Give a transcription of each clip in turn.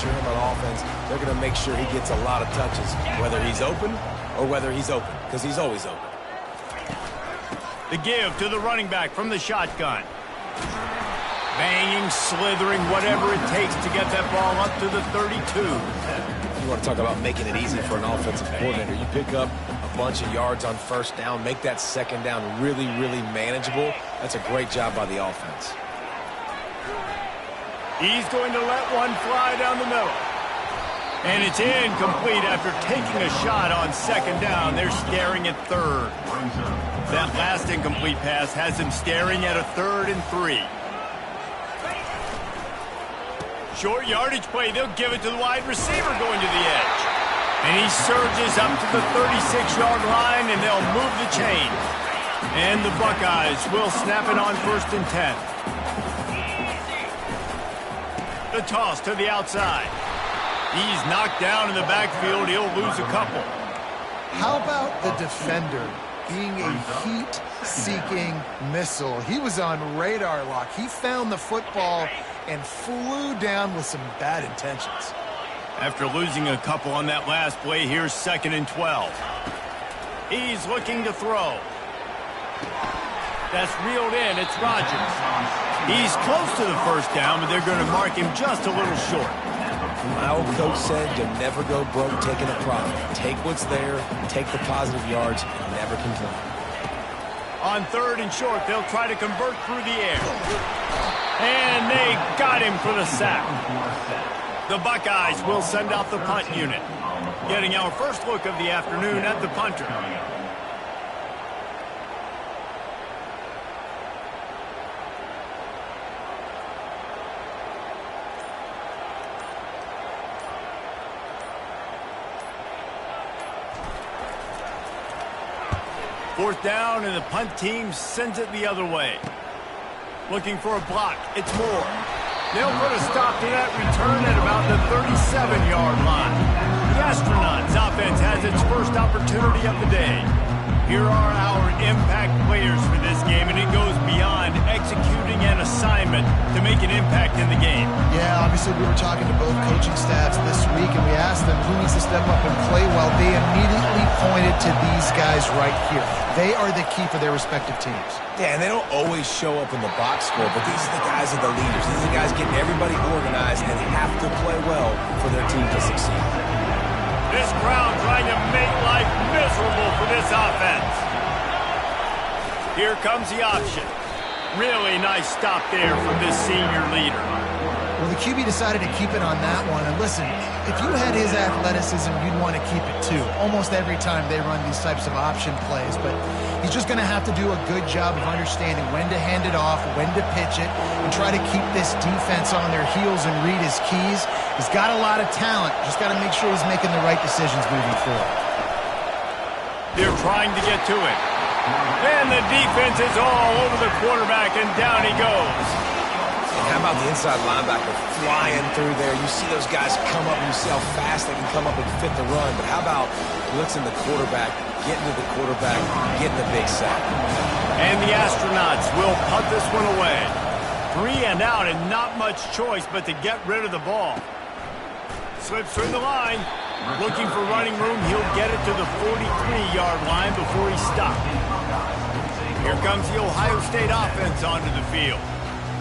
monitor him on offense, they're going to make sure he gets a lot of touches, whether he's open or whether he's open, because he's always open. The give to the running back from the shotgun. Banging, slithering, whatever it takes to get that ball up to the 32. You want to talk about making it easy for an offensive coordinator. You pick up a bunch of yards on first down, make that second down really, really manageable. That's a great job by the offense. He's going to let one fly down the middle. And it's incomplete after taking a shot on second down. They're staring at third. That last incomplete pass has him staring at a 3rd and 3. Short yardage play. They'll give it to the wide receiver going to the edge. And he surges up to the 36-yard line, and they'll move the chain. And the Buckeyes will snap it on 1st and 10. The toss to the outside. He's knocked down in the backfield. He'll lose a couple. How about the defender being a heat-seeking missile? He was on radar lock. He found the football and flew down with some bad intentions. After losing a couple on that last play, here's 2nd and 12. He's looking to throw. That's reeled in. It's Rodgers. He's close to the first down, but they're going to mark him just a little short. My old coach said you'll never go broke taking a profit. Take what's there, take the positive yards, and never complain. On 3rd and short, they'll try to convert through the air. And they got him for the sack. The Buckeyes will send out the punt unit. Getting our first look of the afternoon at the punter. Fourth down, and the punt team sends it the other way. Looking for a block. It's Moore. They'll put a stop to that return at about the 37-yard line. The Astronauts offense has its first opportunity of the day. Here are our impact players for this game, and it goes beyond executing an assignment to make an impact in the game. Yeah, obviously we were talking to both coaching staffs this week, and we asked them who needs to step up and play well. They immediately pointed to these guys right here. They are the key for their respective teams. Yeah, and they don't always show up in the box score, but these are the guys that are the leaders. These are the guys getting everybody organized and have to play well for their team to succeed. This crowd trying to make life miserable for this offense. Here comes the option. Really nice stop there from this senior leader. Well, the QB decided to keep it on that one. And listen, if you had his athleticism, you'd want to keep it too. Almost every time they run these types of option plays. But he's just going to have to do a good job of understanding when to hand it off, when to pitch it, and try to keep this defense on their heels and read his keys. He's got a lot of talent. Just got to make sure he's making the right decisions moving forward. They're trying to get to it. And the defense is all over the quarterback, and down he goes. And how about the inside linebacker flying through there? You see those guys come up, and you see how fast they can come up and fit the run. But how about blitzing the quarterback, getting to the quarterback, getting the big sack? And the Astronauts will punt this one away. 3 and out, and not much choice but to get rid of the ball. Slips through the line. Looking for running room. He'll get it to the 43-yard line before he stopped. Here comes the Ohio State offense onto the field.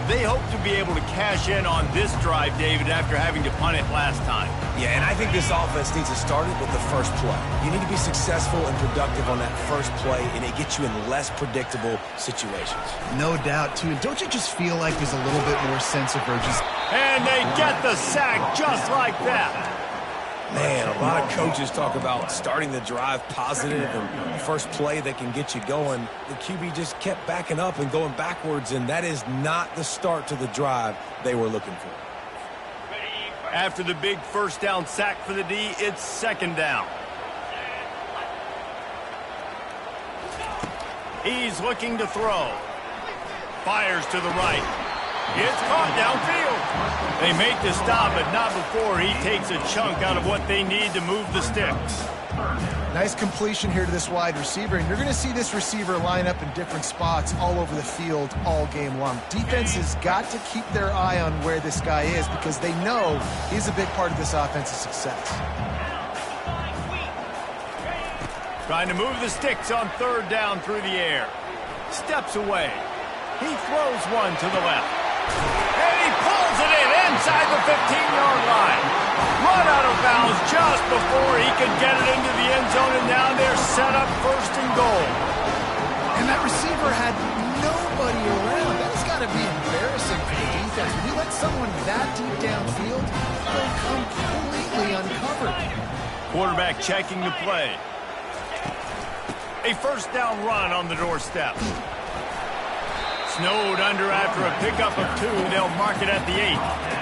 They hope to be able to cash in on this drive, David, after having to punt it last time. Yeah, and I think this offense needs to start it with the first play. You need to be successful and productive on that first play, and it gets you in less predictable situations. No doubt, too. And don't you just feel like there's a little bit more sense of urgency? And they get the sack just like that. Man, a lot of coaches talk about starting the drive positive and first play that can get you going. The QB just kept backing up and going backwards, and that is not the start to the drive they were looking for. After the big first down sack for the D, it's 2nd down. He's looking to throw. Fires to the right. It's caught downfield. They make the stop, but not before he takes a chunk out of what they need to move the sticks. Nice completion here to this wide receiver, and you're going to see this receiver line up in different spots all over the field all game long. Defense has got to keep their eye on where this guy is because they know he's a big part of this offense's success. Trying to move the sticks on third down through the air. Steps away. He throws one to the left. And he pulls it in inside the 15-yard line. Run out of bounds just before he could get it into the end zone, and now they're set up first and goal. And that receiver had nobody around. That's got to be embarrassing for the defense. When you let someone that deep downfield go completely uncovered. Quarterback checking the play. A first down run on the doorstep. Snowed under after a pickup of 2. They'll mark it at the 8.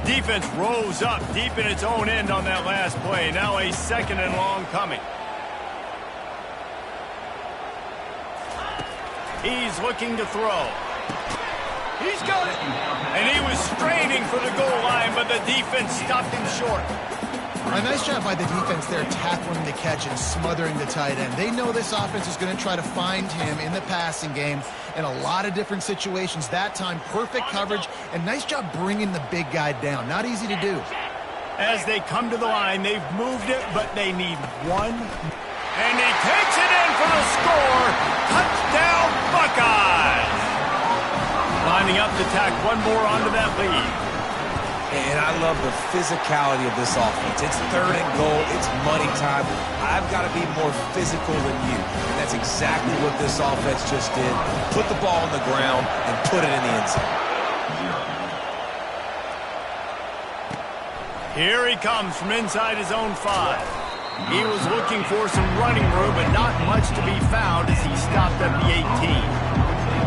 Defense rose up deep in its own end on that last play. Now a second and long coming. He's looking to throw. He's got it. And he was straining for the goal line, but the defense stopped him short. A nice job by the defense there, tackling the catch and smothering the tight end. They know this offense is going to try to find him in the passing game in a lot of different situations. That time, perfect coverage, and nice job bringing the big guy down. Not easy to do. As they come to the line, they've moved it, but they need one. And he takes it in for the score. Touchdown, Buckeyes! Lining up to tack one more onto that lead. And I love the physicality of this offense. It's third and goal. It's money time. I've got to be more physical than you. And that's exactly what this offense just did. Put the ball on the ground and put it in the end zone. Here he comes from inside his own 5. He was looking for some running room, but not much to be found as he stopped at the 18.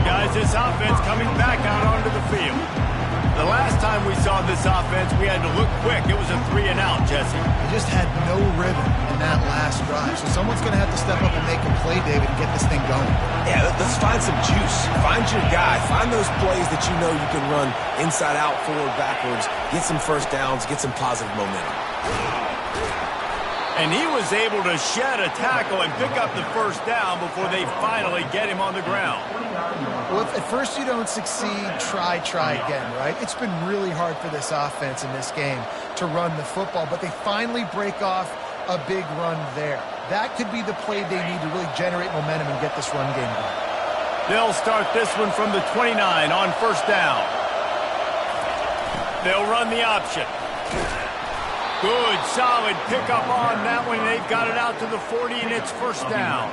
Guys, this offense coming back out onto the field. The last time we saw this offense, we had to look quick. It was a 3-and-out, Jesse. They just had no rhythm in that last drive. So someone's going to have to step up and make a play, David, and get this thing going. Yeah, let's find some juice. Find your guy. Find those plays that you know you can run inside out, forward, backwards. Get some first downs. Get some positive momentum. And he was able to shed a tackle and pick up the first down before they finally get him on the ground. Well, if at first you don't succeed, try again, right? It's been really hard for this offense in this game to run the football, but they finally break off a big run there. That could be the play they need to really generate momentum and get this run game going. They'll start this one from the 29 on first down. They'll run the option. Good, solid pickup on that one. They've got it out to the 40, and it's first down.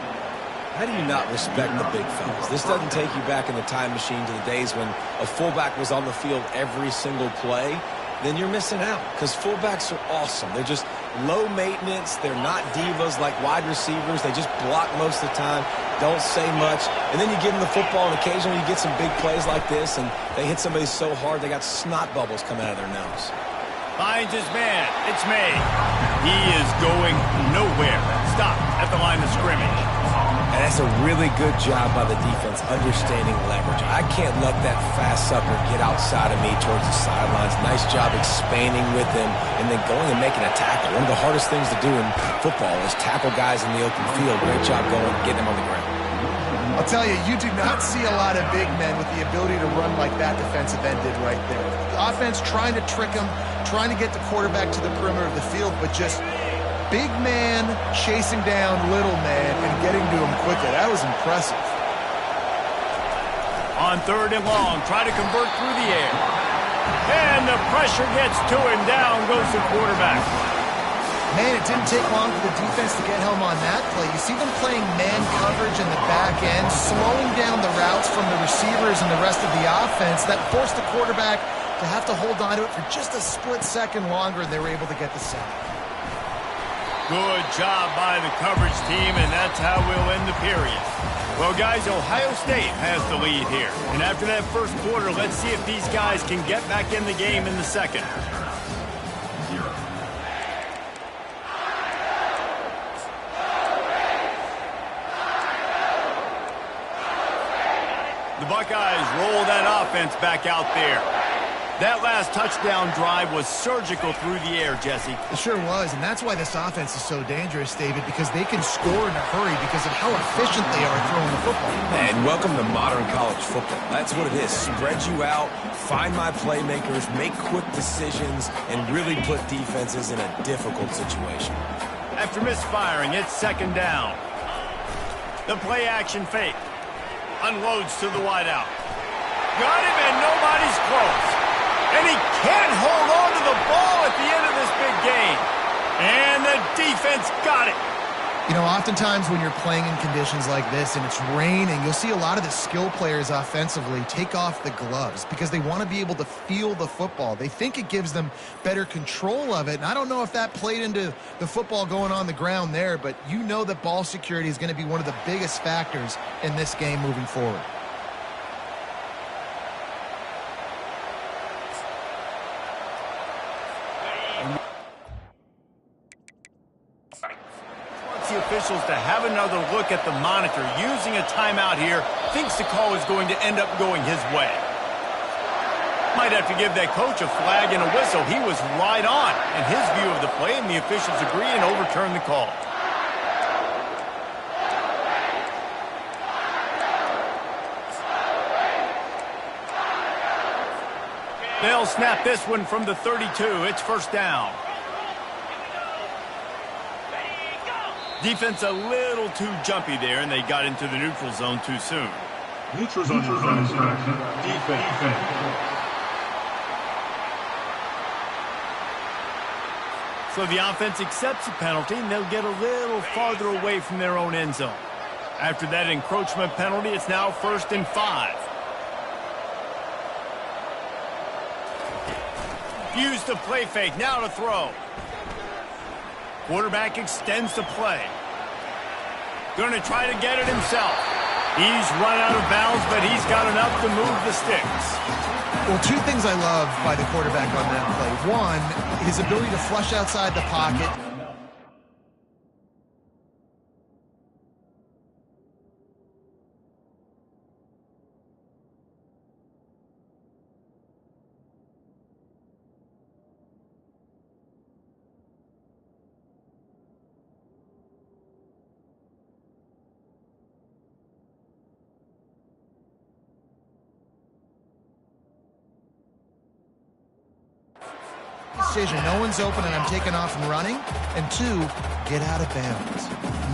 How do you not respect the big fellas? This doesn't take you back in the time machine to the days when a fullback was on the field every single play. Then you're missing out because fullbacks are awesome. They're just low maintenance. They're not divas like wide receivers. They just block most of the time, don't say much. And then you give them the football, and occasionally you get some big plays like this, and they hit somebody so hard they got snot bubbles coming out of their nose. Finds his man. It's made. He is going nowhere. Stop at the line of scrimmage. And that's a really good job by the defense understanding leverage. I can't let that fast sucker get outside of me towards the sidelines. Nice job expanding with him and then going and making a tackle. One of the hardest things to do in football is tackle guys in the open field. Great job going and getting them on the ground. I'll tell you, you do not see a lot of big men with the ability to run like that defensive end did right there. The offense trying to trick him, trying to get the quarterback to the perimeter of the field, but just big man chasing down little man and getting to him quickly. That was impressive. On third and long, try to convert through the air. And the pressure gets to him. Down goes the quarterback. Man, it didn't take long for the defense to get home on that play. You see them playing man coverage in the back end, slowing down the routes from the receivers and the rest of the offense. That forced the quarterback to have to hold on to it for just a split second longer, and they were able to get the sack. Good job by the coverage team, and that's how we'll end the period. Well, guys, Ohio State has the lead here. And after that first quarter, let's see if these guys can get back in the game in the second. The Buckeyes roll that offense back out there. That last touchdown drive was surgical through the air, Jesse. It sure was, and that's why this offense is so dangerous, David, because they can score in a hurry because of how efficient they are throwing the football. And welcome to modern college football. That's what it is. Spread you out, find my playmakers, make quick decisions, and really put defenses in a difficult situation. After misfiring, it's second down. The play action fake. Unloads to the wideout. Got him, and nobody's close. And he can't hold on to the ball at the end of this big game. And the defense got it. You know, oftentimes when you're playing in conditions like this and it's raining, you'll see a lot of the skill players offensively take off the gloves because they want to be able to feel the football. They think it gives them better control of it. And I don't know if that played into the football going on the ground there, but you know that ball security is going to be one of the biggest factors in this game moving forward. The officials to have another look at the monitor using a timeout here. Thinks the call is going to end up going his way. Might have to give that coach a flag and a whistle. He was right on in his view of the play, and the officials agree and overturn the call. They'll snap this one from the 32. It's first down. Defense a little too jumpy there, and they got into the neutral zone too soon. Neutral zone defense. So the offense accepts the penalty, and they'll get a little farther away from their own end zone. After that encroachment penalty, it's now 1st and 5. Use the play fake, now to throw. Quarterback extends the play. Going to try to get it himself. He's run out of bounds, but he's got enough to move the sticks. Well, two things I love by the quarterback on that play. One, his ability to flush outside the pocket. Decision. No one's open and I'm taking off and running. And 2, get out of bounds.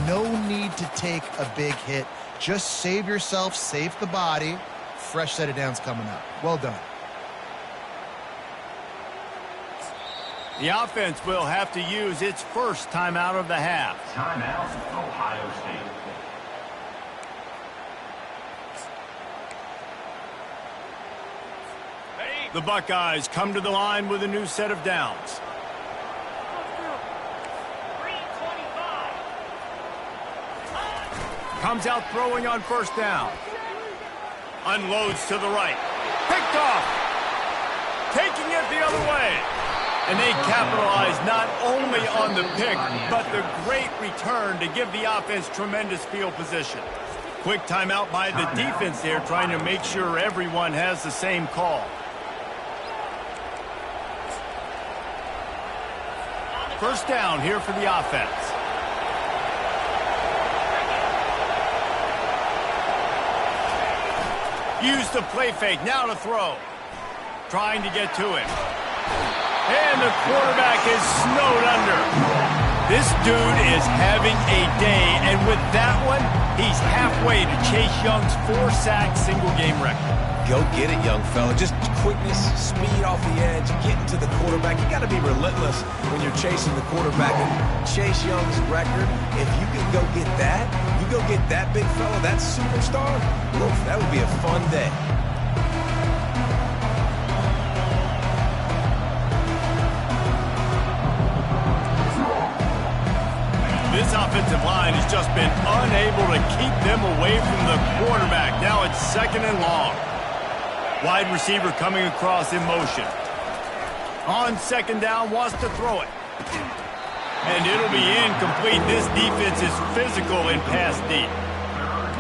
No need to take a big hit. Just save yourself, save the body. Fresh set of downs coming up. Well done. The offense will have to use its first timeout of the half. Timeout, Ohio State. The Buckeyes come to the line with a new set of downs. Comes out throwing on first down. Unloads to the right. Picked off. Taking it the other way. And they capitalize not only on the pick, but the great return to give the offense tremendous field position. Quick timeout by the defense there, trying to make sure everyone has the same call. First down here for the offense. Use the play fake, now to throw. Trying to get to it. And the quarterback is snowed under. This dude is having a day, and with that one, he's halfway to Chase Young's 4-sack single-game record. Go get it, young fella. Just quickness, speed off the edge, getting to the quarterback. You got to be relentless when you're chasing the quarterback. And Chase Young's record, if you can go get that, you go get that big fella, that superstar, oof, that would be a fun day. This offensive line has just been unable to keep them away from the quarterback. Now it's 2nd and long. Wide receiver coming across in motion. On 2nd down, wants to throw it. And it'll be incomplete. This defense is physical and pass deep.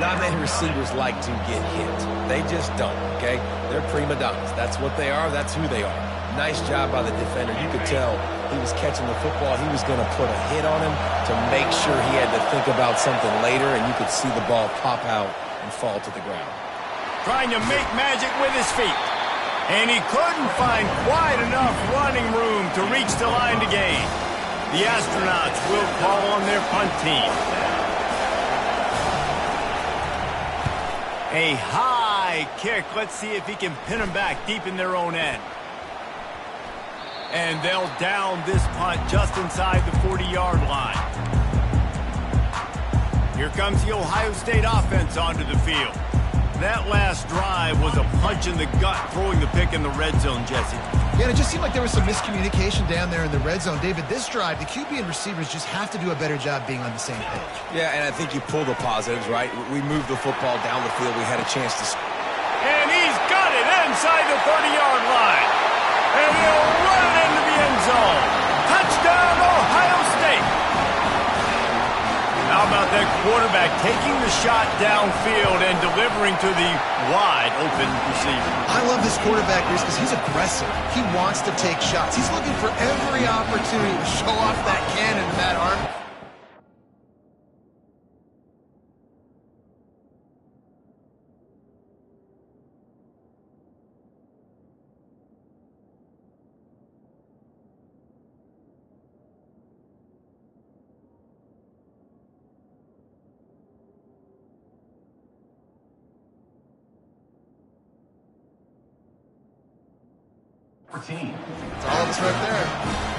Not many receivers like to get hit. They just don't, okay? They're prima donnas. That's what they are. That's who they are. Nice job by the defender. You could tell he was catching the football. He was going to put a hit on him to make sure he had to think about something later, and you could see the ball pop out and fall to the ground. Trying to make magic with his feet. And he couldn't find quite enough running room to reach the line to gain. The Astronauts will call on their punt team. A high kick. Let's see if he can pin them back deep in their own end. And they'll down this punt just inside the 40-yard line. Here comes the Ohio State offense onto the field. That last drive was a punch in the gut, throwing the pick in the red zone, Jesse. Yeah, it just seemed like there was some miscommunication down there in the red zone. David, this drive, the QB and receivers just have to do a better job being on the same page. Yeah, and I think you pull the positives, right? We moved the football down the field. We had a chance to score. And he's got it inside the 30-yard line. And he'll run it into the end zone. Touchdown, Ohio State. How about that quarterback taking the shot downfield and delivering to the wide-open receiver? I love this quarterback because he's aggressive. He wants to take shots. He's looking for every opportunity to show off that cannon and that arm. It's all of us right there.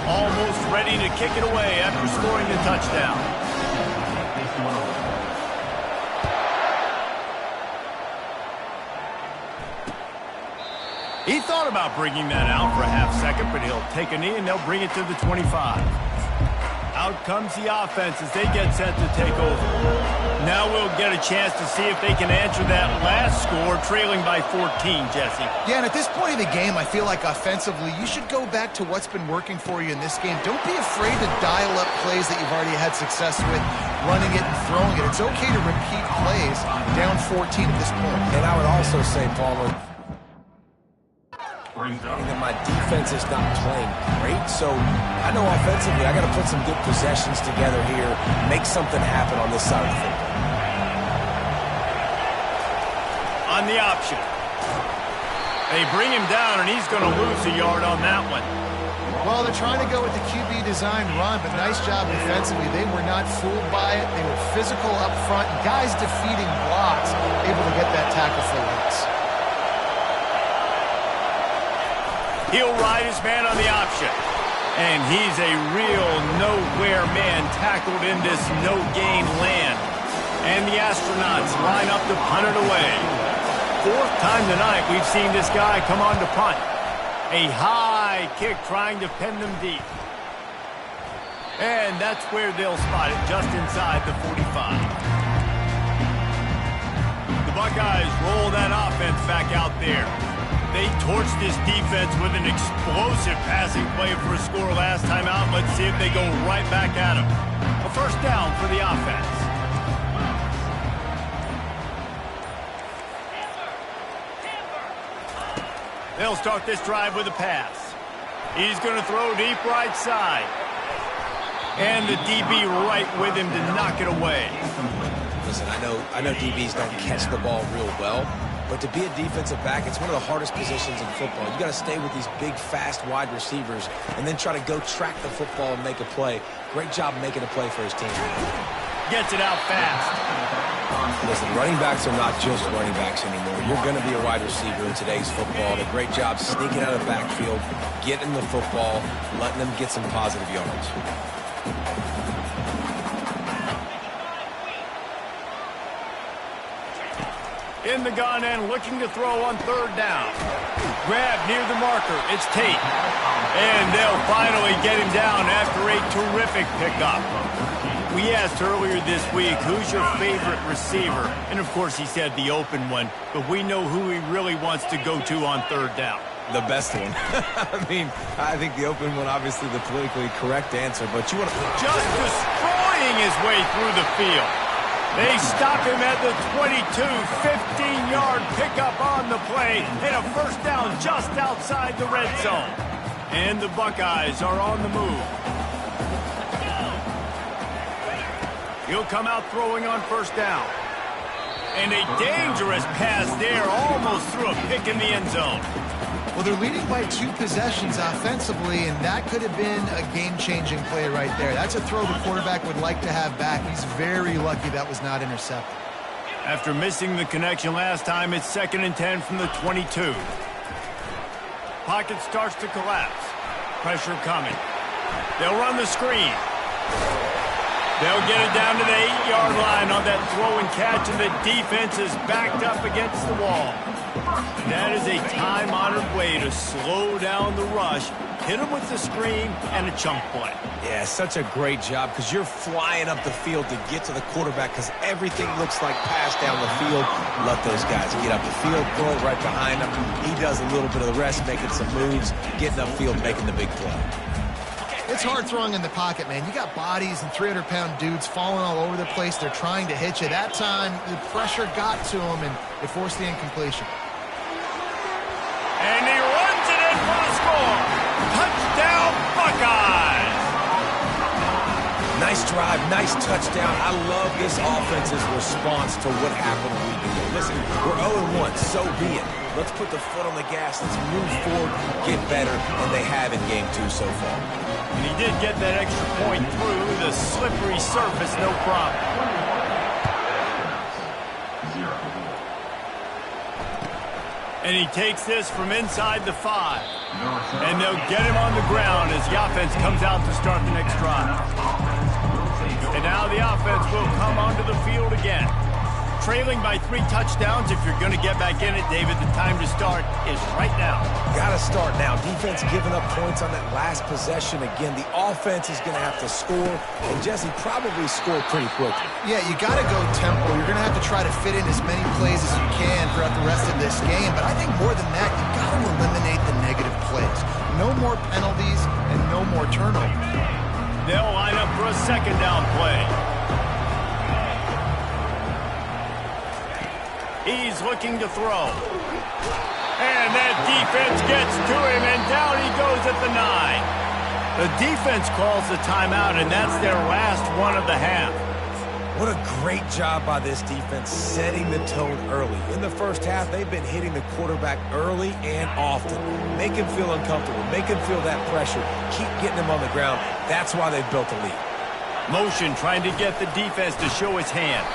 Almost ready to kick it away after scoring the touchdown. He thought about bringing that out for a half second, but he'll take a knee and they'll bring it to the 25. Out comes the offense as they get set to take over. Now we'll get a chance to see if they can answer that last score, trailing by 14, Jesse. Yeah, and at this point of the game, I feel like offensively, you should go back to what's been working for you in this game. Don't be afraid to dial up plays that you've already had success with, running it and throwing it. It's okay to repeat plays down 14 at this point. And I would also say, Palmer, that my defense is not playing great, so I know offensively I got to put some good possessions together here, make something happen on this side of the football. On the option. They bring him down, and he's going to lose a yard on that one. Well, they're trying to go with the QB design run, but nice job defensively. They were not fooled by it. They were physical up front, and guys defeating blocks, able to get that tackle for loss. He'll ride his man on the option. And he's a real nowhere man tackled in this no-gain land. And the Astronauts line up to punt it away. Fourth time tonight we've seen this guy come on to punt. A high kick trying to pin them deep. And that's where they'll spot it, just inside the 45. The Buckeyes roll that offense back out there. They torched this defense with an explosive passing play for a score last time out. Let's see if they go right back at him. A first down for the offense. They'll start this drive with a pass. He's going to throw deep right side. And the DB right with him to knock it away. Listen, I know DBs don't catch the ball real well, but to be a defensive back, it's one of the hardest positions in football. You got to stay with these big, fast, wide receivers and then try to go track the football and make a play. Great job making a play for his team. Gets it out fast. Listen, running backs are not just running backs anymore. You're going to be a wide receiver in today's football. A great job sneaking out of the backfield, getting the football, letting them get some positive yards. In the gun and looking to throw on third down. Grab near the marker. It's Tate. And they'll finally get him down after a terrific pickup. We asked earlier this week, who's your favorite receiver? And, of course, he said the open one. But we know who he really wants to go to on third down. The best one. I think the open one, obviously the politically correct answer. But you want to... Just destroying his way through the field. They stop him at the 22, 15-yard pickup on the play, and a first down just outside the red zone. And the Buckeyes are on the move. He'll come out throwing on first down. And a dangerous pass there, almost threw a pick in the end zone. Well, they're leading by 2 possessions offensively, and that could have been a game-changing play right there. That's a throw the quarterback would like to have back. He's very lucky that was not intercepted. After missing the connection last time, it's 2nd and 10 from the 22. Pocket starts to collapse. Pressure coming. They'll run the screen. They'll get it down to the 8-yard line on that throw and catch, and the defense is backed up against the wall. That is a time-honored way to slow down the rush, hit them with the screen, and a chunk play. Yeah, such a great job because you're flying up the field to get to the quarterback because everything looks like pass down the field. Let those guys get up the field, throw it right behind him. He does a little bit of the rest, making some moves, getting upfield, making the big play. It's hard throwing in the pocket, man. You got bodies and 300-pound dudes falling all over the place. They're trying to hit you. That time, the pressure got to him, and it forced the incompletion. And he runs it in for the score. Touchdown, Buckeyes! Nice drive, nice touchdown. I love this offense's response to what happened a week ago. Listen, we're 0-1, so be it. Let's put the foot on the gas. Let's move forward, get better, and they have in Game 2 so far. And he did get that extra point through the slippery surface, no problem. And he takes this from inside the 5. And they'll get him on the ground as the offense comes out to start the next drive. And now the offense will come onto the field again. Trailing by 3 touchdowns. If you're going to get back in it, David, the time to start is right now. Got to start now. Defense giving up points on that last possession. Again, the offense is going to have to score, and Jesse probably scored pretty quickly. Yeah, you got to go tempo. You're going to have to try to fit in as many plays as you can throughout the rest of this game. But I think more than that, you got to eliminate the negative plays. No more penalties and no more turnovers. They'll line up for a 2nd down play. He's looking to throw. And that defense gets to him, and down he goes at the 9. The defense calls the timeout, and that's their last one of the half. What a great job by this defense setting the tone early. In the first half, they've been hitting the quarterback early and often. Make him feel uncomfortable. Make him feel that pressure. Keep getting him on the ground. That's why they've built a lead. Motion trying to get the defense to show his hand.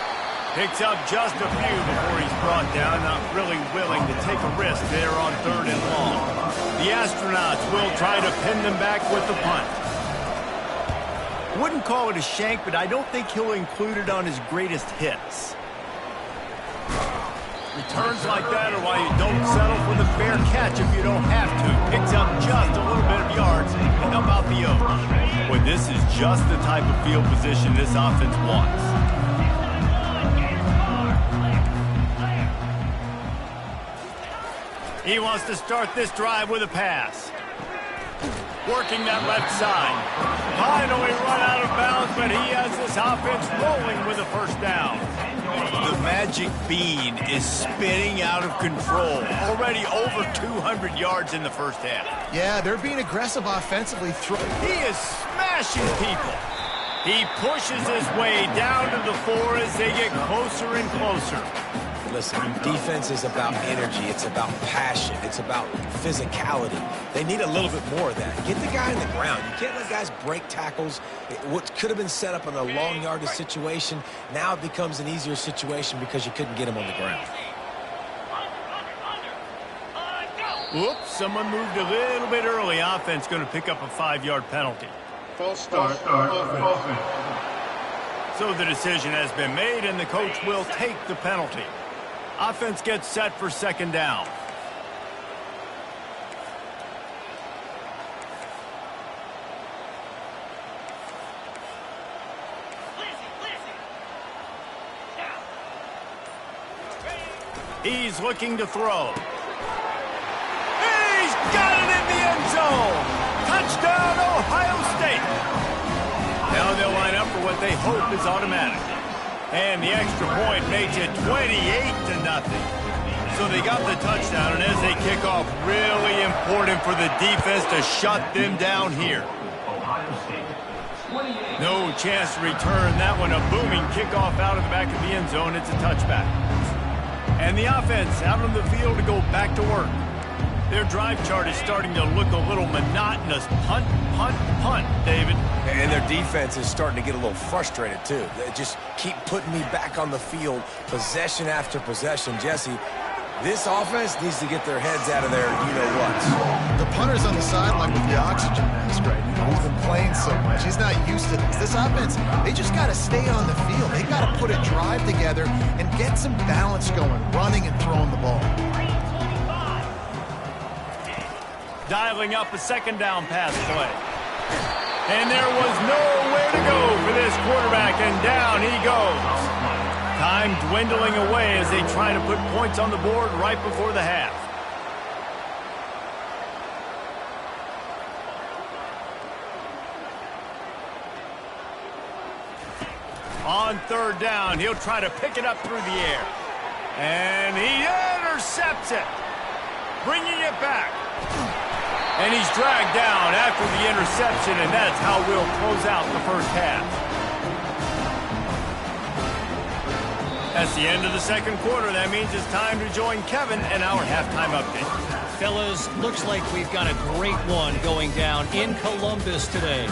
Picks up just a few before he's brought down, not really willing to take a risk there on 3rd and long. The Astronauts will try to pin them back with the punt. Wouldn't call it a shank, but I don't think he'll include it on his greatest hits. Returns like that are why you don't settle for the fair catch if you don't have to. Picks up just a little bit of yards to help out the Oaks. But this is just the type of field position this offense wants. He wants to start this drive with a pass. Working that left side. Finally run out of bounds, but he has this offense rolling with a first down. The magic bean is spinning out of control. Already over 200 yards in the first half. Yeah, they're being aggressive offensively. He is smashing people. He pushes his way down to the 4 as they get closer and closer. Listen, defense is about energy. It's about passion. It's about physicality. They need a little bit more of that. Get the guy in the ground. You can't let guys break tackles. What could have been set up in a long yardage situation, now it becomes an easier situation because you couldn't get him on the ground. Oops, someone moved a little bit early. Offense going to pick up a 5-yard penalty. False start. Offense. So the decision has been made, and the coach will take the penalty. Offense gets set for 2nd down. He's looking to throw. He's got it in the end zone. Touchdown, Ohio State. Now they'll line up for what they hope is automatic. And the extra point makes it 28-0. So they got the touchdown, and as they kick off, really important for the defense to shut them down here. No chance to return that one. A booming kickoff out of the back of the end zone. It's a touchback. And the offense out on the field to go back to work. Their drive chart is starting to look a little monotonous. Punt, punt, punt, David. And their defense is starting to get a little frustrated, too. They just keep putting me back on the field, possession after possession. Jesse, this offense needs to get their heads out of there, you-know-what. The punter's on the sideline with the oxygen mask right now. He's been playing so much. He's not used to this. This offense, they just got to stay on the field. They got to put a drive together and get some balance going, running and throwing the ball. Dialing up a second down pass play. And there was nowhere to go for this quarterback, and down he goes. Time dwindling away as they try to put points on the board right before the half. On third down, he'll try to pick it up through the air. And he intercepts it, bringing it back. And he's dragged down after the interception, and that's how we'll close out the first half. That's the end of the second quarter. That means it's time to join Kevin and our halftime update. Fellas, looks like we've got a great one going down in Columbus today.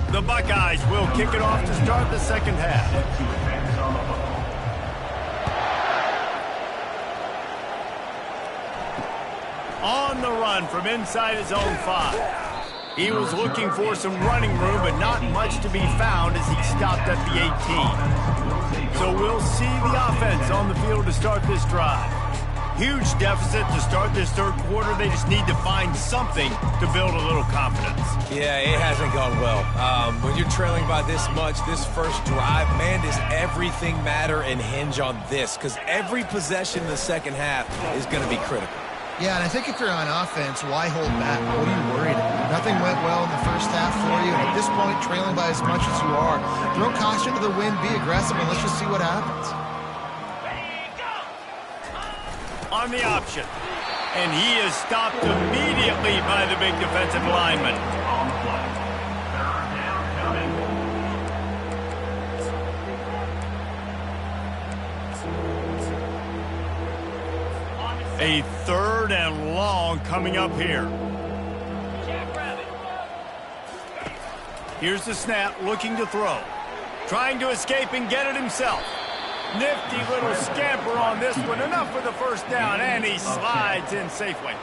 The Buckeyes will kick it off to start the second half. On the run from inside his own 5. He was looking for some running room, but not much to be found as he stopped at the 18. So we'll see the offense on the field to start this drive. Huge deficit to start this third quarter. They just need to find something to build a little confidence. Yeah, it hasn't gone well. When you're trailing by this much, this first drive, man, does everything matter and hinge on this? Because every possession in the second half is going to be critical. Yeah, and I think if you're on offense, why hold back? What are you worried about? Nothing went well in the first half for you, and at this point, trailing by as much as you are, throw caution to the wind, be aggressive, and let's just see what happens. On the option. And he is stopped immediately by the big defensive lineman. A third and long coming up here. Here's the snap, looking to throw. Trying to escape and get it himself. Nifty little scamper on this one. Enough for the first down, and he slides in safely.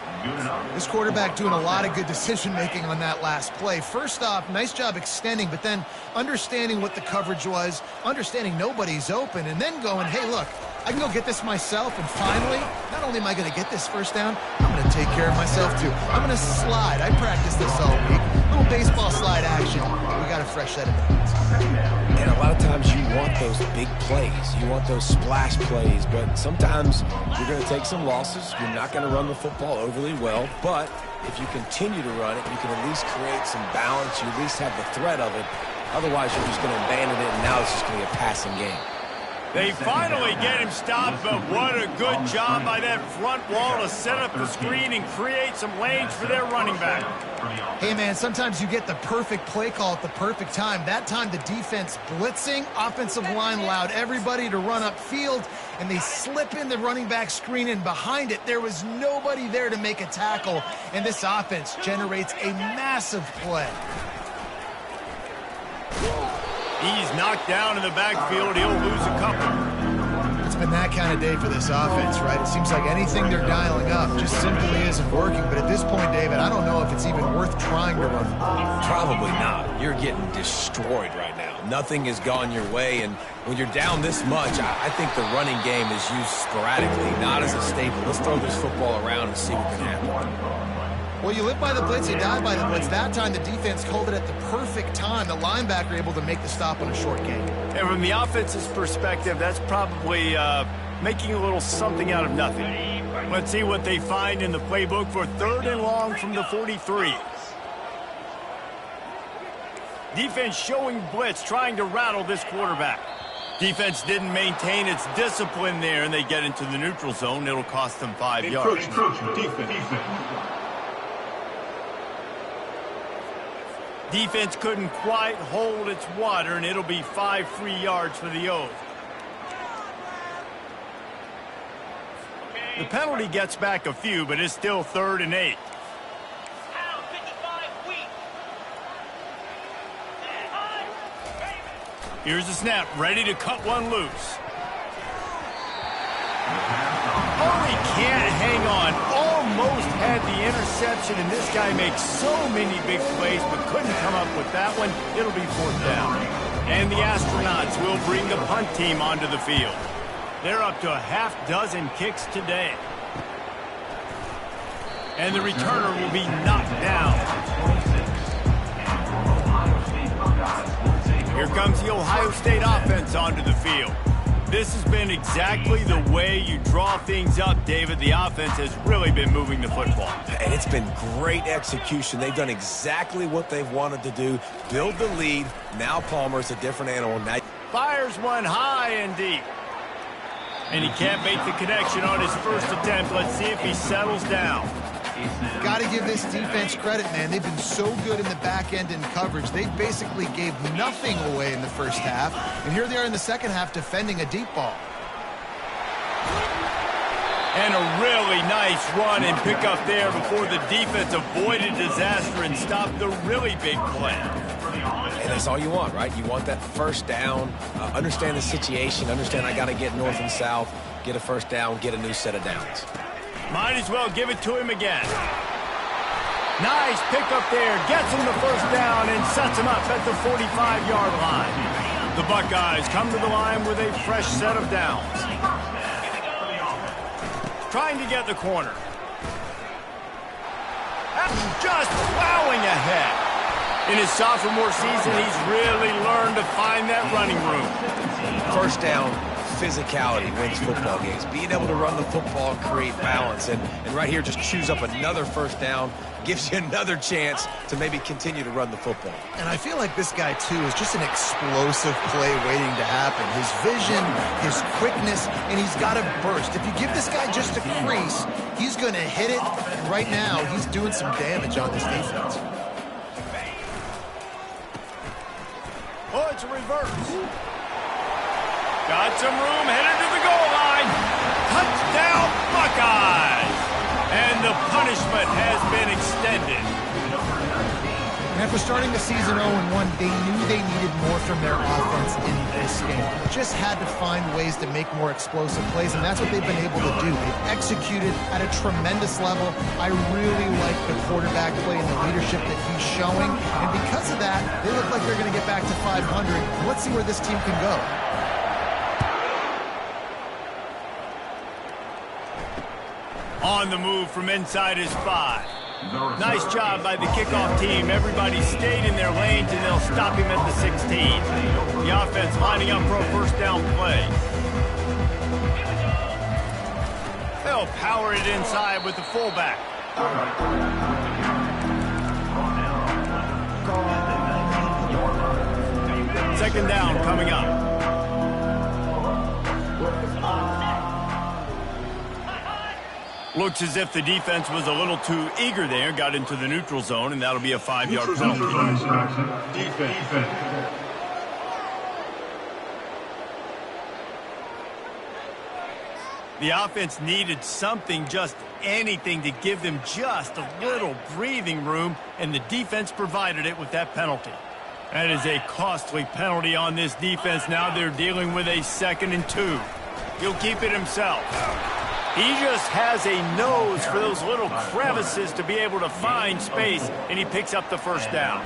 This quarterback doing a lot of good decision-making on that last play. First off, nice job extending, but then understanding what the coverage was, understanding nobody's open, and then going, hey, look, I can go get this myself, and finally, not only am I going to get this first down, I'm going to take care of myself, too. I'm going to slide. I practiced this all week. Little baseball slide action. We got a fresh set of downs. And a lot of times you want those big plays. You want those splash plays, but sometimes you're going to take some losses. You're not going to run the football overly well, but if you continue to run it, you can at least create some balance. You at least have the threat of it. Otherwise, you're just going to abandon it, and now it's just going to be a passing game. They finally get him stopped, but what a good job by that front wall to set up the screen and create some lanes for their running back. Hey, man, sometimes you get the perfect play call at the perfect time. That time, the defense blitzing, offensive line allowed everybody to run upfield, and they slip in the running back screen, and behind it, there was nobody there to make a tackle, and this offense generates a massive play. He's knocked down in the backfield. He'll lose a couple. It's been that kind of day for this offense, right? It seems like anything they're dialing up just simply isn't working. But at this point, David, I don't know if it's even worth trying to run. Probably not. You're getting destroyed right now. Nothing has gone your way, and when you're down this much, I think the running game is used sporadically, not as a staple. Let's throw this football around and see what can happen. Well, you live by the blitz, you die by the blitz. That time, the defense called it at the perfect time. The linebacker able to make the stop on a short game. And from the offense's perspective, that's probably making a little something out of nothing. Let's see what they find in the playbook for third and long from the 43. Defense showing blitz, trying to rattle this quarterback. Defense didn't maintain its discipline there, and they get into the neutral zone. It'll cost them 5 yards. Defense couldn't quite hold its water, and it'll be 5 free yards for the O's. The penalty gets back a few, but it's still 3rd and 8. Here's the snap, ready to cut one loose. Oh, he can't hang on. Almost had the interception, and this guy makes so many big plays, but couldn't come up with that one. It'll be 4th down. And the Astronauts will bring the punt team onto the field. They're up to a half-dozen kicks today. And the returner will be knocked down. Here comes the Ohio State offense onto the field. This has been exactly the way you draw things up, David. The offense has really been moving the football. And it's been great execution. They've done exactly what they've wanted to do. Build the lead. Now Palmer's a different animal. Now fires one high and deep. And he can't make the connection on his first attempt. Let's see if he settles down. Got to give this defense credit, man. They've been so good in the back end in coverage. They basically gave nothing away in the first half. And here they are in the second half defending a deep ball. And a really nice run and pick up there before the defense avoided disaster and stopped the really big play. And that's all you want, right? You want that first down, understand the situation, understand I got to get north and south, get a first down, get a new set of downs. Might as well give it to him again. Nice pick up there, gets him the first down and sets him up at the 45-yard line. The Buckeyes come to the line with a fresh set of downs. trying to get the corner. Just plowing ahead. In his sophomore season, he's really learned to find that running room. First down, physicality wins football games. Being able to run the football, create balance, and right here just chews up another first down, gives you another chance to maybe continue to run the football. And I feel like this guy, too, is just an explosive play waiting to happen. His vision, his quickness, and he's got a burst. If you give this guy just a crease, he's going to hit it. And right now, he's doing some damage on this defense. Oh, it's a reverse. Got some room, headed to the goal line. Touchdown, Buckeyes! And the punishment has been extended. And after starting the season 0-1, they knew they needed more from their offense in this game. They just had to find ways to make more explosive plays, and that's what they've been able to do. They've executed at a tremendous level. I really like the quarterback play and the leadership that he's showing, and because of that, they look like they're going to get back to 500. Let's see where this team can go. On the move from inside his 5. Nice job by the kickoff team. Everybody stayed in their lanes, and they'll stop him at the 16. The offense lining up for a first down play. They'll power it inside with the fullback. Second down coming up. Looks as if the defense was a little too eager there, got into the neutral zone, and that'll be a 5-yard penalty. Defense. The offense needed something, just anything, to give them just a little breathing room, and the defense provided it with that penalty. That is a costly penalty on this defense. Now they're dealing with a 2nd and 2. He'll keep it himself. He just has a nose for those little crevices to be able to find space, and he picks up the first down.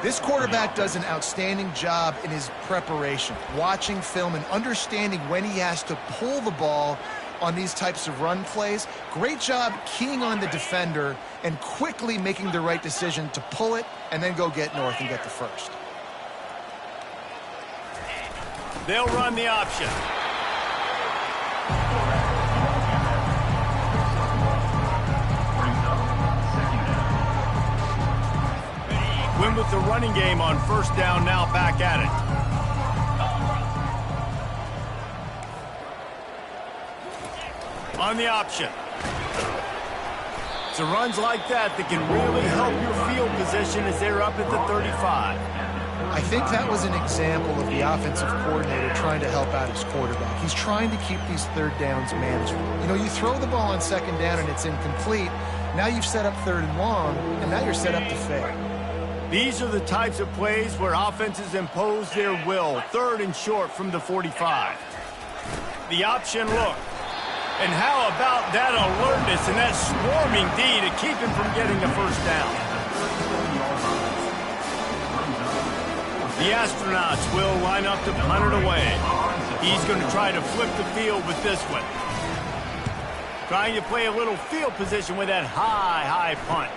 This quarterback does an outstanding job in his preparation, watching film and understanding when he has to pull the ball on these types of run plays. Great job keying on the defender and quickly making the right decision to pull it and then go get north and get the first. They'll run the option. Win with the running game on first down, now back at it. On the option. It's runs like that that can really help your field position as they're up at the 35. I think that was an example of the offensive coordinator trying to help out his quarterback. He's trying to keep these third downs manageable. You know, you throw the ball on second down and it's incomplete. Now you've set up 3rd and long, and now you're set up to fail. These are the types of plays where offenses impose their will. 3rd and short from the 45. The option look. And how about that alertness and that swarming D to keep him from getting the first down? The Astronauts will line up to punt it away. He's going to try to flip the field with this one. Trying to play a little field position with that high punt.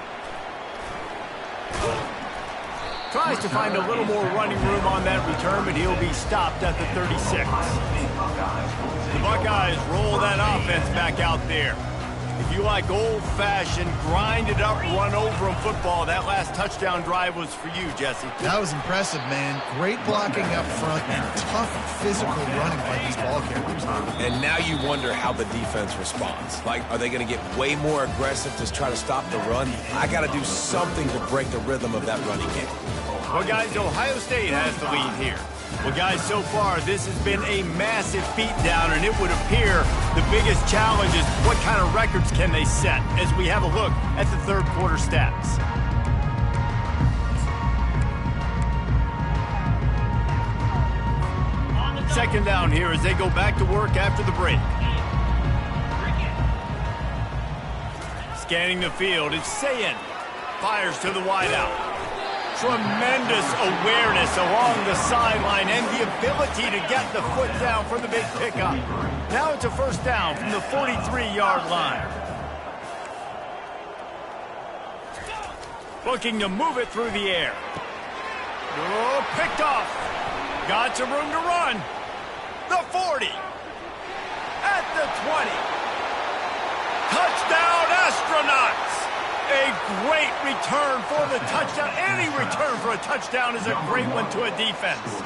Tries to find a little more running room on that return, but he'll be stopped at the 36. The Buckeyes roll that offense back out there. If you like old-fashioned, grind-it-up, run-over-'em football, that last touchdown drive was for you, Jesse. That was impressive, man. Great blocking up front and tough physical running by these ball carriers. And now you wonder how the defense responds. Like, are they going to get way more aggressive to try to stop the run? I got to do something to break the rhythm of that running game. Well, guys, Ohio State has the lead here. Well, guys, so far, this has been a massive beatdown, and it would appear the biggest challenge is what kind of records can they set as we have a look at the third quarter stats. Second down here as they go back to work after the break. Scanning the field, it's Sayin. Fires to the wideout. Tremendous awareness along the sideline and the ability to get the foot down for the big pickup. Now it's a first down from the 43-yard line. Looking to move it through the air. Oh, picked off. Got some room to run. The 40. At the 20. Touchdown, Astronauts! A great return for the touchdown. Any return for a touchdown is a great one to a defense.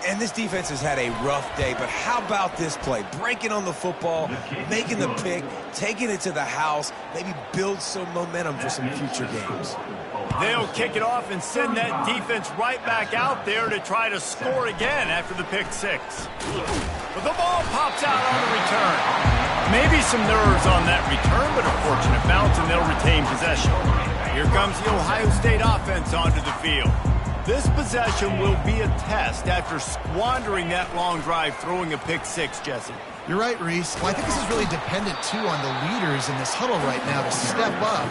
And this defense has had a rough day, but how about this play? Breaking on the football, making the pick, taking it to the house, maybe build some momentum for some future games. They'll kick it off and send that defense right back out there to try to score again after the pick six. But the ball pops out on the return. Maybe some nerves on that return, but a fortunate bounce, and they'll retain possession. Here comes the Ohio State offense onto the field. This possession will be a test after squandering that long drive throwing a pick six, Jesse. You're right, Reese. Well, I think this is really dependent, too, on the leaders in this huddle right now to step up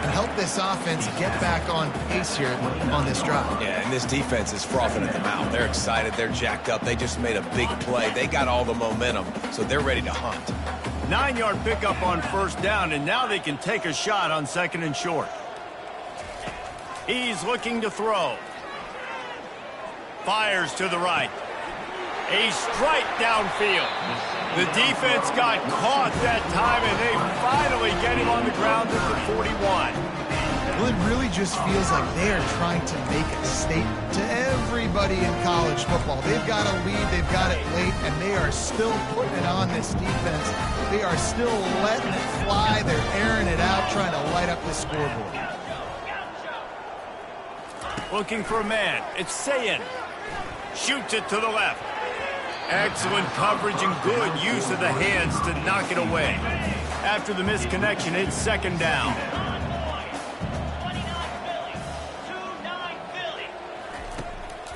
and help this offense get back on pace here on this drive. Yeah, and this defense is frothing at the mouth. They're excited. They're jacked up. They just made a big play. They got all the momentum, so they're ready to hunt. 9-yard pickup on first down, and now they can take a shot on second and short. He's looking to throw. Fires to the right. A strike downfield. The defense got caught that time, and they finally get him on the ground at the 41. Well, it really just feels like they are trying to make a statement to everybody in college football. They've got a lead, they've got it late, and they are still putting it on this defense. They are still letting it fly. They're airing it out, trying to light up the scoreboard. Looking for a man. It's Sayin. Shoots it to the left. Excellent coverage and good use of the hands to knock it away. After the misconnection, it's second down.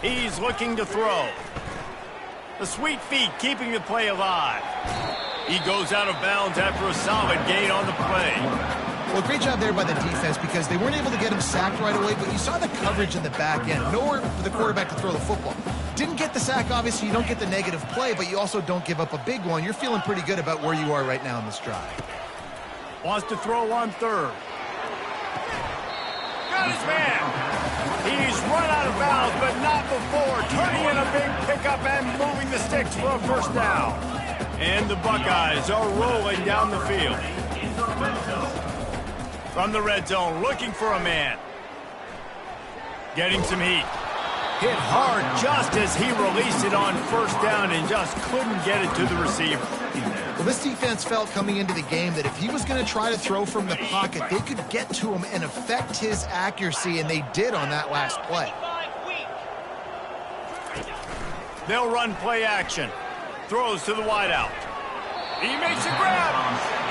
He's looking to throw. The sweet feet keeping the play alive. He goes out of bounds after a solid gain on the play. Well, great job there by the defense because they weren't able to get him sacked right away, but you saw the coverage in the back end. Nowhere for the quarterback to throw the football. Didn't get the sack, obviously. You don't get the negative play, but you also don't give up a big one. You're feeling pretty good about where you are right now in this drive. Wants to throw on third. Got his man. He's run out of bounds, but not before. Turning in a big pickup and moving the sticks for a first down. And the Buckeyes are rolling down the field. From the red zone, looking for a man. Getting some heat. Hit hard just as he released it on first down and just couldn't get it to the receiver. Well, this defense felt coming into the game that if he was going to try to throw from the pocket, they could get to him and affect his accuracy, and they did on that last play. They'll run play action. Throws to the wideout. He makes a grab.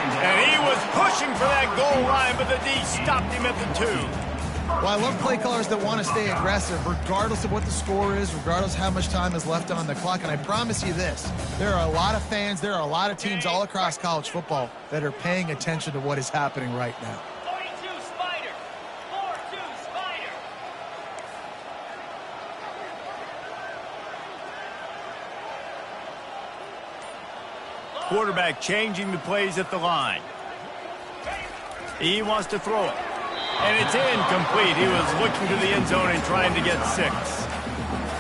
And he was pushing for that goal line, but the D stopped him at the 2. Well, I love play callers that want to stay aggressive, regardless of what the score is, regardless of how much time is left on the clock. And I promise you this, there are a lot of fans, there are a lot of teams all across college football that are paying attention to what is happening right now. 42 Spider. 4-2 Spider. Quarterback changing the plays at the line. He wants to throw it. And it's incomplete. He was looking to the end zone and trying to get 6.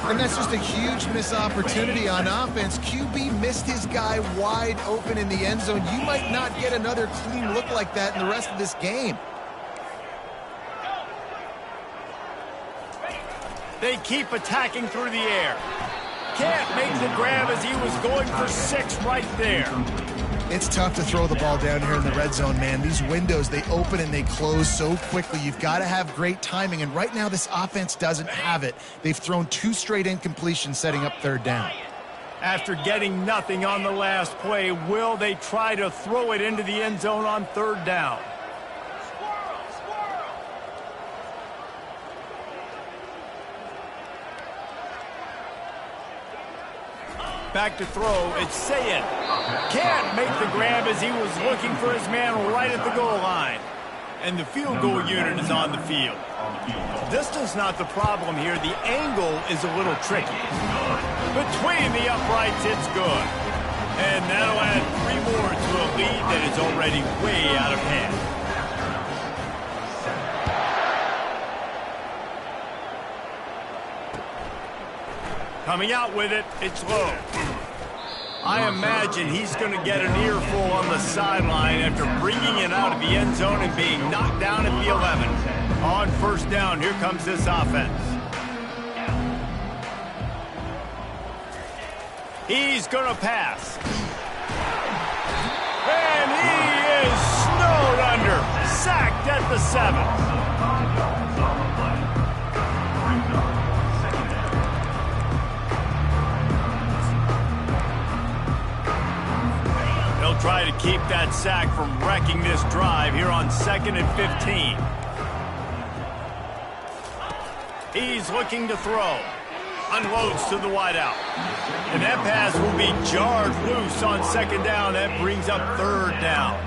And that's just a huge missed opportunity on offense. QB missed his guy wide open in the end zone. You might not get another clean look like that in the rest of this game. They keep attacking through the air. Can't make the grab as he was going for 6 right there. It's tough to throw the ball down here in the red zone, man. These windows, they open and they close so quickly. You've got to have great timing, and right now this offense doesn't have it. They've thrown 2 straight incompletions setting up third down. After getting nothing on the last play, will they try to throw it into the end zone on third down? Back to throw, it's Sayin. Can't make the grab as he was looking for his man right at the goal line. and the field goal unit is on the field. Distance not the problem here. The angle is a little tricky. Between the uprights, it's good. And that'll add 3 more to a lead that is already way out of hand. Coming out with it, it's low. I imagine he's going to get an earful on the sideline after bringing it out of the end zone and being knocked down at the 11. On first down, here comes this offense. He's going to pass. And he is snowed under. Sacked at the 7. They'll try to keep that sack from wrecking this drive here on 2nd and 15. He's looking to throw. Unloads to the wideout. And that pass will be jarred loose on 2nd down. That brings up 3rd down.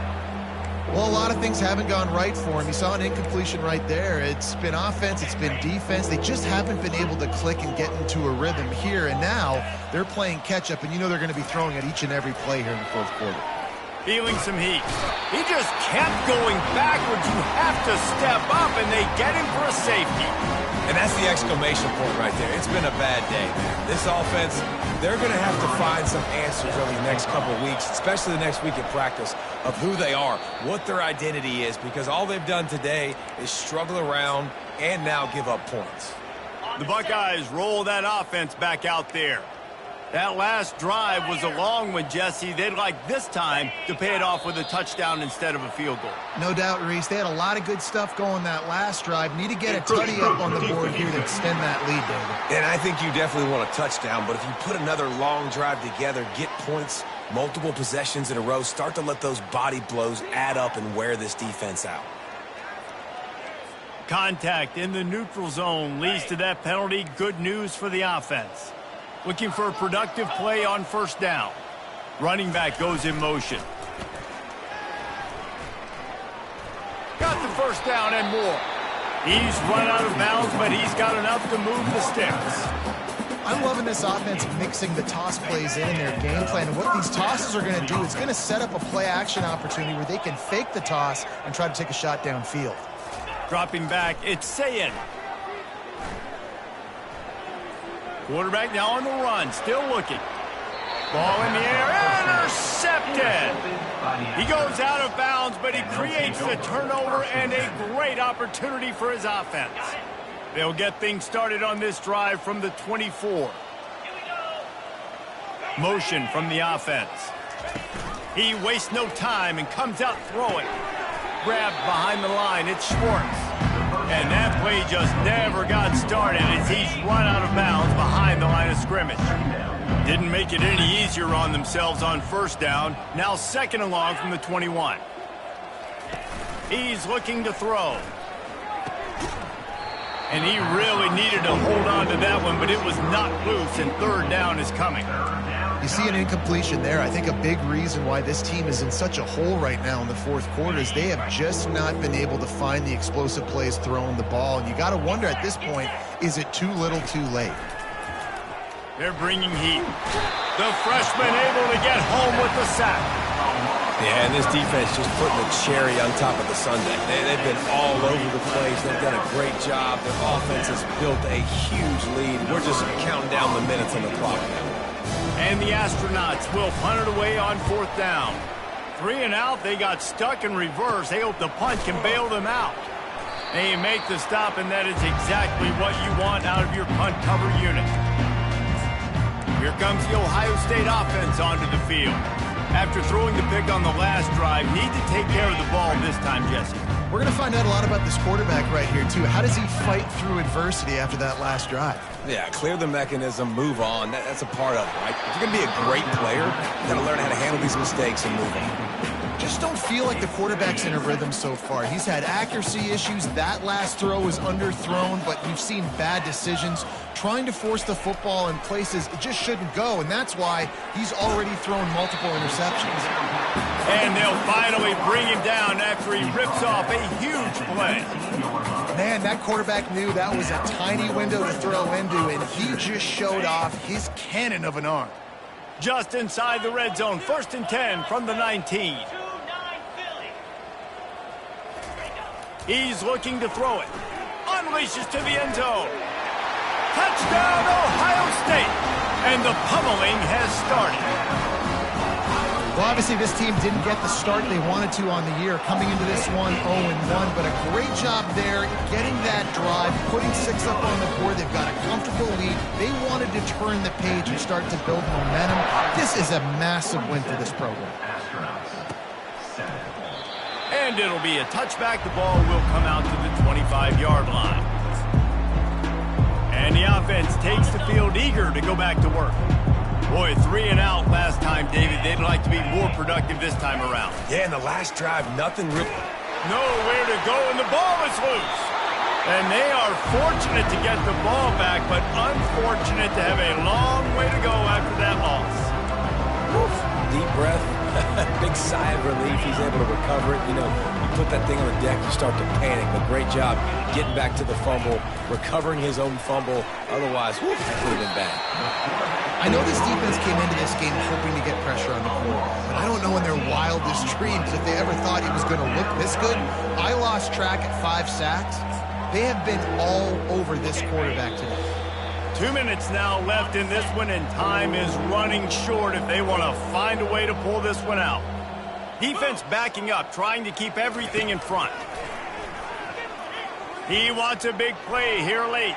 Well, a lot of things haven't gone right for him. You saw an incompletion right there. It's been offense, it's been defense. They just haven't been able to click and get into a rhythm here. And now they're playing catch-up, and you know they're going to be throwing at each and every play here in the 4th quarter. Feeling some heat. He just kept going backwards. You have to step up, and they get him for a safety. And that's the exclamation point right there. It's been a bad day, man. This offense, they're going to have to find some answers over the next couple of weeks, especially the next week at practice, of who they are, what their identity is, because all they've done today is struggle around and now give up points. The Buckeyes roll that offense back out there. That last drive was a long one, Jesse. They'd like this time to pay it off with a touchdown instead of a field goal. No doubt, Reese. They had a lot of good stuff going that last drive. Need to get a tutty up on the board here to extend that lead, David. And I think you definitely want a touchdown, but if you put another long drive together, get points, multiple possessions in a row, start to let those body blows add up and wear this defense out. Contact in the neutral zone leads to that penalty. Good news for the offense. Looking for a productive play on 1st down. Running back goes in motion. Got the 1st down and more. He's run out of bounds, but he's got enough to move the sticks. I'm loving this offense mixing the toss plays in their game plan. And what these tosses are going to do is going to set up a play-action opportunity where they can fake the toss and try to take a shot downfield. Dropping back, it's Sayin. Quarterback now on the run, still looking. Ball in the air, intercepted. He goes out of bounds, but he creates the turnover and a great opportunity for his offense. They'll get things started on this drive from the 24. Motion from the offense. He wastes no time and comes out throwing. Grabbed behind the line, it's Schwartz. And that play just never got started as he's run out of bounds behind the line of scrimmage. Didn't make it any easier on themselves on 1st down. Now 2nd and long from the 21. He's looking to throw. And he really needed to hold on to that one, but it was knocked loose, and 3rd down is coming. You see an incompletion there. I think a big reason why this team is in such a hole right now in the 4th quarter is they have just not been able to find the explosive plays throwing the ball. And you got to wonder at this point, is it too little too late? They're bringing heat. The freshman able to get home with the sack. Yeah, and this defense just putting the cherry on top of the sundae. They've been all over the place. They've done a great job. Their offense has built a huge lead. We're just counting down the minutes on the clock now. And the Astronauts will punt it away on 4th down. 3 and out, they got stuck in reverse. They hope the punt can bail them out. They make the stop, and that is exactly what you want out of your punt cover unit. Here comes the Ohio State offense onto the field. After throwing the pick on the last drive, need to take care of the ball this time, Jesse. We're going to find out a lot about this quarterback right here, too. How does he fight through adversity after that last drive? Yeah, clear the mechanism, move on. That's a part of it, right? If you're going to be a great player, you got to learn how to handle these mistakes and move on. Just don't feel like the quarterback's in a rhythm so far. He's had accuracy issues. That last throw was underthrown, but you've seen bad decisions. Trying to force the football in places it just shouldn't go, and that's why he's already thrown multiple interceptions. And they'll finally bring him down after he rips off a huge play. Man, that quarterback knew that was a tiny window to throw into, and he just showed off his cannon of an arm. Just inside the red zone, 1st and 10 from the 19. He's looking to throw it. Unleashes to the end zone. Touchdown, Ohio State. And the pummeling has started. Well, obviously this team didn't get the start they wanted to on the year, coming into this one 0-1, but a great job there, getting that drive, putting 6 up on the board. They've got a comfortable lead. They wanted to turn the page and start to build momentum. This is a massive win for this program. And it'll be a touchback. The ball will come out to the 25-yard line. And the offense takes the field eager to go back to work. Boy, 3 and out last time, David. They'd like to be more productive this time around. Yeah, in the last drive, nothing really. Nowhere to go, and the ball is loose. And they are fortunate to get the ball back, but unfortunate to have a long way to go after that loss. Woof. Deep breath, big sigh of relief. He's able to recover it. You know, you put that thing on the deck, you start to panic, but great job getting back to the fumble, recovering his own fumble. Otherwise, woof, that could have been bad. I know this defense came into this game hoping to get pressure on the quarterback, but I don't know in their wildest dreams if they ever thought he was going to look this good. I lost track at 5 sacks. They have been all over this quarterback today. 2 minutes now left in this one, and time is running short if they want to find a way to pull this one out. Defense backing up, trying to keep everything in front. He wants a big play here late.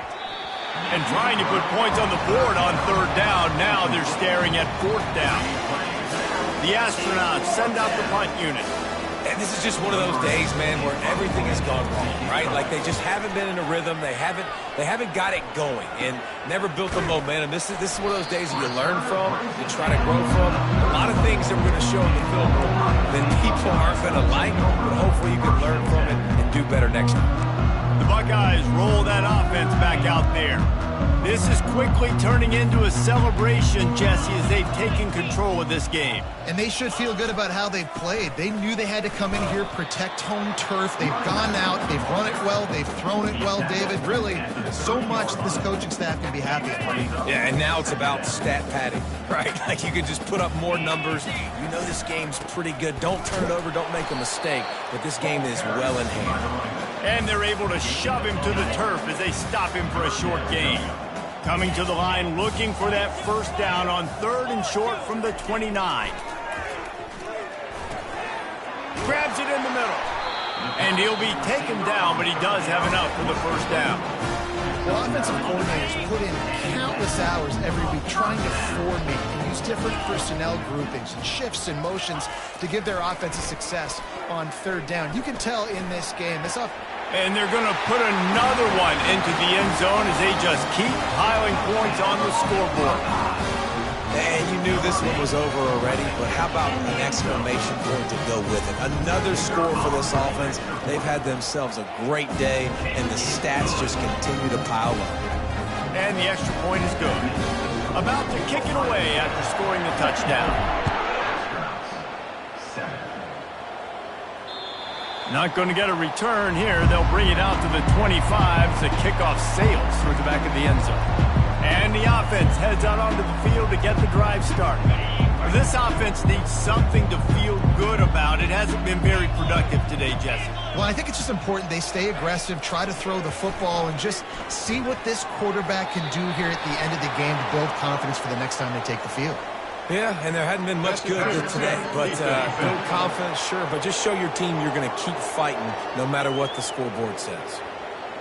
And trying to put points on the board on 3rd down. Now they're staring at 4th down. The Astronauts send out the punt unit. And this is just one of those days, man, where everything has gone wrong, right? Like they just haven't been in a rhythm. They haven't got it going and never built the momentum. This is one of those days that you learn from, you try to grow from. A lot of things that we're going to show in the film room that people aren't going to like, but hopefully you can learn from it and do better next time. The Buckeyes roll that offense back out there. This is quickly turning into a celebration, Jesse, as they've taken control of this game. And they should feel good about how they've played. They knew they had to come in here, protect home turf. They've gone out, they've run it well, they've thrown it well, David. Really, so much this coaching staff can be happy about. Yeah, and now it's about stat padding, right? Like you can just put up more numbers. You know this game's pretty good. Don't turn it over, don't make a mistake. But this game is well in hand. And they're able to shove him to the turf as they stop him for a short gain. Coming to the line, looking for that 1st down on 3rd and short from the 29. Grabs it in the middle. And he'll be taken down, but he does have enough for the 1st down. Well, offensive coordinators put in countless hours every week trying to formate and use different personnel groupings and shifts and motions to give their offensive success on 3rd down. You can tell in this game, and they're going to put another one into the end zone as they just keep piling points on the scoreboard. And you knew this one was over already, but how about an exclamation point to go with it? Another score for this offense. They've had themselves a great day, and the stats just continue to pile up. And the extra point is good. About to kick it away after scoring the touchdown. Not going to get a return here. They'll bring it out to the 25 as the kickoff sails through the back of the end zone. And the offense heads out onto the field to get the drive started. This offense needs something to feel good about. It hasn't been very productive today, Jesse. Well, I think it's just important they stay aggressive, try to throw the football, and just see what this quarterback can do here at the end of the game to build confidence for the next time they take the field. Yeah, and there hadn't been much good today, but build confidence, sure, but just show your team you're going to keep fighting no matter what the scoreboard says.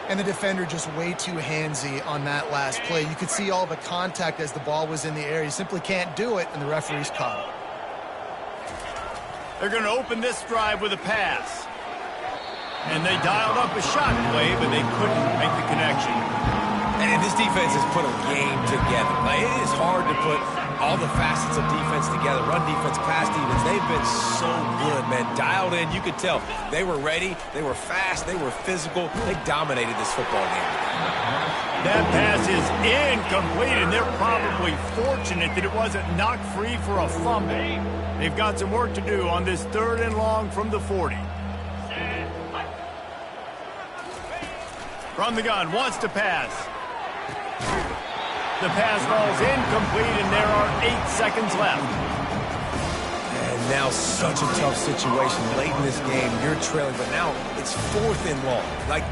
And the defender just way too handsy on that last play. You could see all the contact as the ball was in the air. He simply can't do it, and the referee's caught it. They're going to open this drive with a pass. And they dialed up a shot play, but they couldn't make the connection. And this defense has put a game together. Like, it is hard to put all the facets of defense together, run defense, pass defense, they've been so good, man. Dialed in, you could tell. They were ready, they were fast, they were physical. They dominated this football game. That pass is incomplete, and they're probably fortunate that it wasn't knocked free for a fumble. They've got some work to do on this 3rd and long from the 40. From the gun, wants to pass. The pass falls incomplete, and there are 8 seconds left. And now such a tough situation. Late in this game, you're trailing, but now it's 4th and long. Like,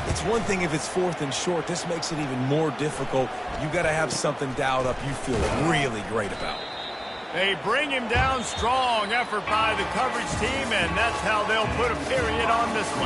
it's one thing if it's 4th and short. This makes it even more difficult. You got to have something dialed up you feel really great about. They bring him down strong. Effort by the coverage team, and that's how they'll put a period on this one.